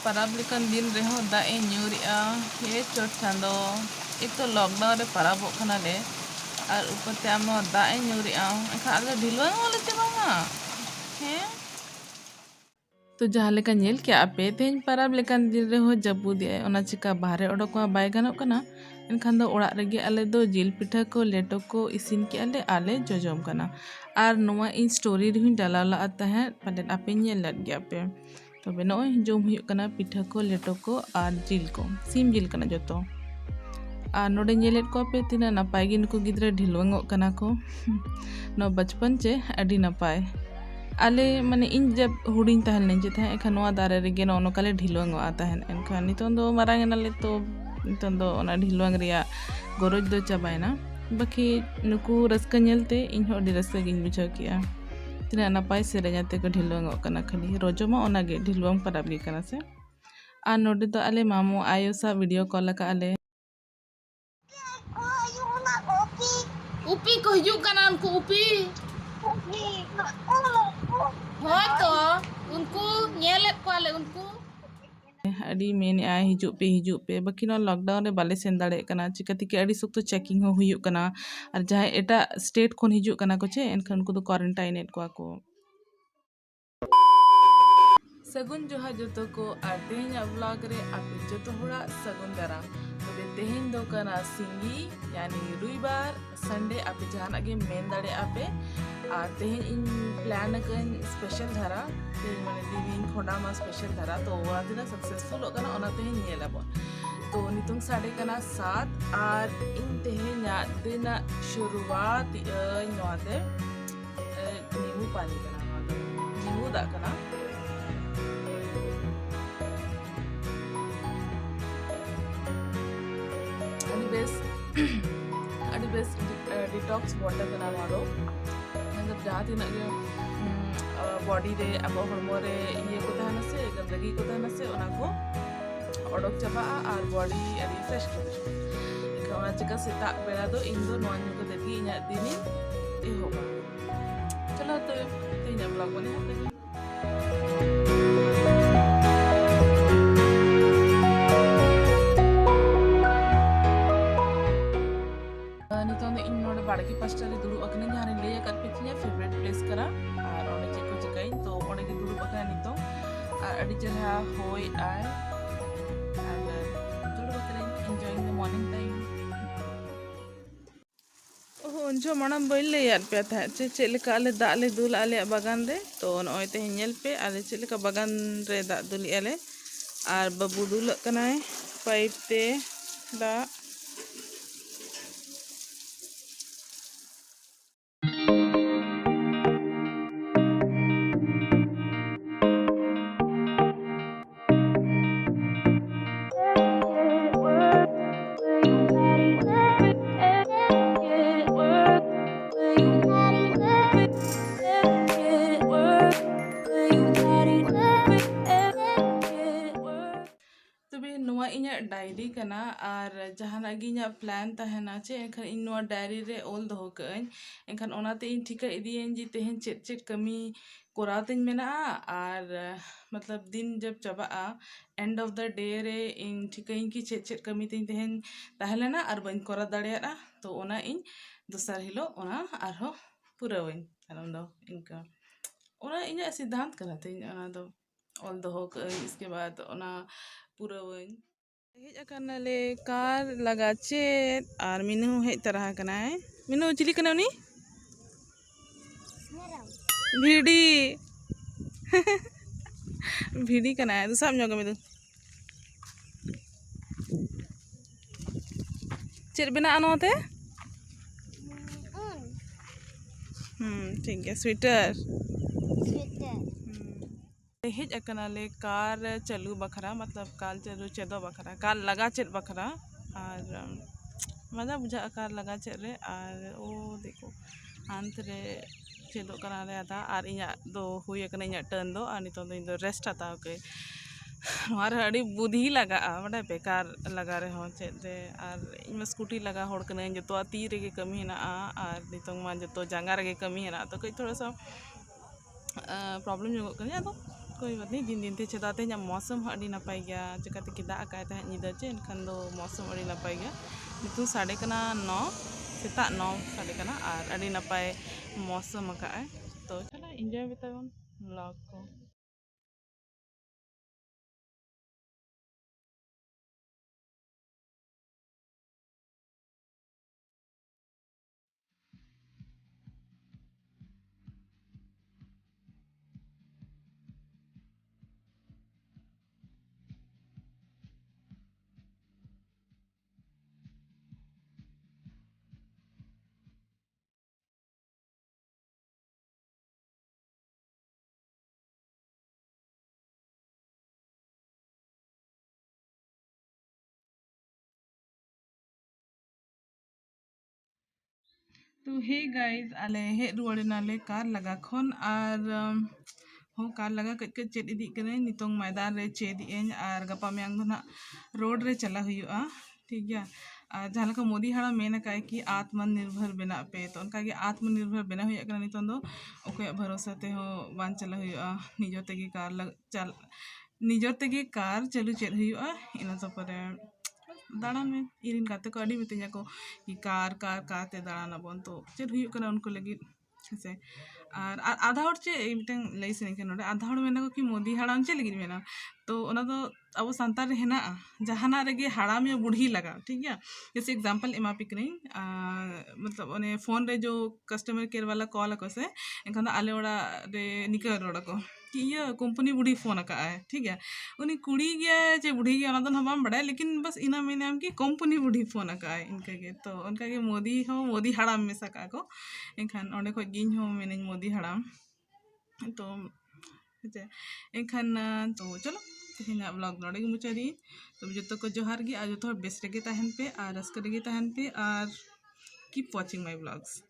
parab lekan din reho da e nyuria he chot chando ek to lockdown re parabok kana le ar upar te amo da e nyuria ekha ale ढिलवा वाले चे बांगा हे तो जहाँ लेका nail के आपे तेज परब लेकान दिन रेहो जपुदिया ओना चिका बाहरे ओडोक बाय गानोक कना एनखान दो ओड़ाग रेगे आले दो जिल पिठा को लेटो को इसिन के आले जोजोम कना आर नोवा इन स्टोरी रिहुं डाला ला तहे पालेन आपे नेल लद गया पे तबे नोय जोम हुयुक कना पिठा को लेटो को आर जिल को सिम जिल कना जतो आर नोडे नेलेट को पे तिना नापाय गे नुकु गिद्रा ढिलवंगोक कना को नो बचपन चे अडी नापाय आले माने इन जब हुडिंग तहन लें जे तहन एखन नोआ दारे रेगे नो काले ढिलवंगोआ तहन एनखान नितों दो मारांग नाले तो नितों दो ओना ढिलवंग रिया गरज दो चाबायना बाकी नुकु रस्का नेलते इन हो अडी रस्का गिन बुझाव किया तिना नापाय सेरेኛते को ढिलवंगोक कना खाली रोजोमा ओनागे ढिलवंग परब गे कना से आ नोडे दो आले मामू आयो सा वीडियो कॉल का आले Upi ko hijuk kanan ko upi. हाँ तो उनको नेलेट को आले उनको अड़ी मेन आ हिजू पे बाकी नो लॉकडाउन रे बाले सेन दाड़े कना चिकाती के अड़ी सुक्त चेकिंग हो हुयुक कना और जहां एटा स्टेट खन हिजू कना को चे एनखान उनको तो क्वारंटाइन को सगुन जोहा जतो को और तेहें ब्लॉग रे आपे जतो होड़ा सगुन दाराम तबे तेहें दो कना सिंगी यानी रुइबार संडे आपे जहां आगे मेन दाड़े आपे और तेहें इन प्लान अकन स्पेशल धारा तेहें माने लिविंग खोडा मा स्पेशल धारा तो ओना दिना सक्सेसफुल ओकना ओना तेहें नेलाबो तो नितुंग साडे कना 7 और इन तेहें nya दिना शुरुआत नोते नींबू पानी कना नींबू दा कना अड़ी बेस डिटॉक्स वाटर कना मारो मतलब जहाँ तीन बॉडी रे अब हड़मो रे ये को तहना से गंदगी को तहना से ओना को ओडोक चाबा और बॉडी अड़ी फ्रेश को ओना चिका सेता बेला दो इन दो नॉन को देगी इना दिनी ए होगा चलो तो तेज ब्लॉग बने होते बाड़की पास्टा रे दुड़ुब अकने जहां रे लेया कर पिथिया फेवरेट प्लेस करा और ओने चेको चिकाई तो ओने के दुड़ुब अकने नितो और अडी चरहा होय आय और दुड़ुब अकने एंजॉयिंग द मॉर्निंग टाइम ओहो उनजो मणम बइल ले यार पे था चेलेका आले दा ले दुल आले बागान रे तो नोय ते नेल पे आले चेलेका बागान रे दा दुली आले और बाबू दुल कनाय पाइप ते दा डायरी कना और जहाना गिना प्लान तहना चे एनखान इन नोआ डायरी रे ओल दो कन एनखान ओनाते इन ठिका इदियन जी तेहन चेट चेट कमी कोरातेन मेना और मतलब दिन जब चबा एंड ऑफ द डे रे इन ठिका इन की चेट चेट कमी तेन तेहन ताहलेना और बन कोरा दाड़ेया तो ओना इन दोसर हिलो ओना आरो पुरावइन तालम दो इनका ओना इना सिद्धांत कना तेन ओना दो ओल दो इसके बाद ओना पुरावइन हेज अकना ले कार लगा चेत और मिनू हेज तरह कना है मिनू चिली कना उनी भिड़ी भिड़ी कना है तो सब जोगे में तो चेत बना अनोते ठीक है स्वेटर हेज अकना ले कार चलू बखरा मतलब कार चलू चेदो बखरा कार लगा चेद बखरा और मजा बुझा कार लगा चेद रे और ओ देखो अंत रे चेदो कना रे आदा और इना दो हुई कना इना टर्न दो और नितो दो इन दो रेस्ट हताव के और अड़ी बुद्धि लगा बड़ा बेकार लगा रे हो चेद रे और इन स्कूटी लगा होड़ कना जतो ती रे के कमी ना और नितो मा जतो जांगा रे के कमी ना तो कोई थोड़ा सा प्रॉब्लम जो कने तो कोई बात नहीं दिन दिन ते चेदा ते मौसम अड़ी नपाय गया चिकाते कि दाग काय तहत निदा चे एनखान दो मौसम अड़ी नपाय गया नितु साढ़े कना 9 सेता 9 साढ़े कना और अड़ी नपाय मौसम अकाय तो चला एंजॉय बेताबन व्लॉग को। तो हे गाइस आले हे रुआड़े नाले कार लगा खन और हो कार लगा कच चेद इदी कने नितोंग मैदान रे चेद एन और गपा मेंग दो ना रोड रे चला हुआ ठीक गया और जहाँ लका मोदी हड़ा मेन काय कि आत्मनिर्भर बना पे तो उनका के आत्मनिर्भर बना हुआ कना नितों दो ओके भरोसा ते हो बान चला हुआ निजो तेगी कार लग चल निजो तेगी कार चलू चेद हुआ इना तो परे दाड़ा में इरिन गाते को अड़ी मितिया को कि कार कार कार ते दाड़ा ना बोन तो चेद हुई कना उनको लगी से और आधा हड़ चे मिटन लई से के नोडे आधा हड़ मेना को कि मोदी हाड़ाम चे लगी मेना तो ओना दो अब सांतार रे हेना जहाना रेगे हाड़ाम या बुढ़ी लगा ठीक है जैसे एग्जांपल एमा पिक नहीं मतलब ओने फोन रे जो कस्टमर केयर वाला कॉल को से एनखान आले ओड़ा रे निका रोड़ा को कि ये कंपनी बुढ़ी फोन अका है ठीक है उनी कुड़ी गया चे बुढ़ी गया ना तो हम बाम बड़ा लेकिन बस इना मैंने हम कि कंपनी बुढ़ी फोन अका है इनका के तो उनका के मोदी हाड़ाम में सका को एनखान ओंडे खो गिन हो मैंने मोदी हाड़ाम तो एनखान तो चलो तेहना ब्लॉग नोडे मुचादी तो जो को जोहार गी और जो बेस रेगे तहन पे और रस्क रेगे तहन पे और कीप वॉचिंग माय ब्लॉग्स।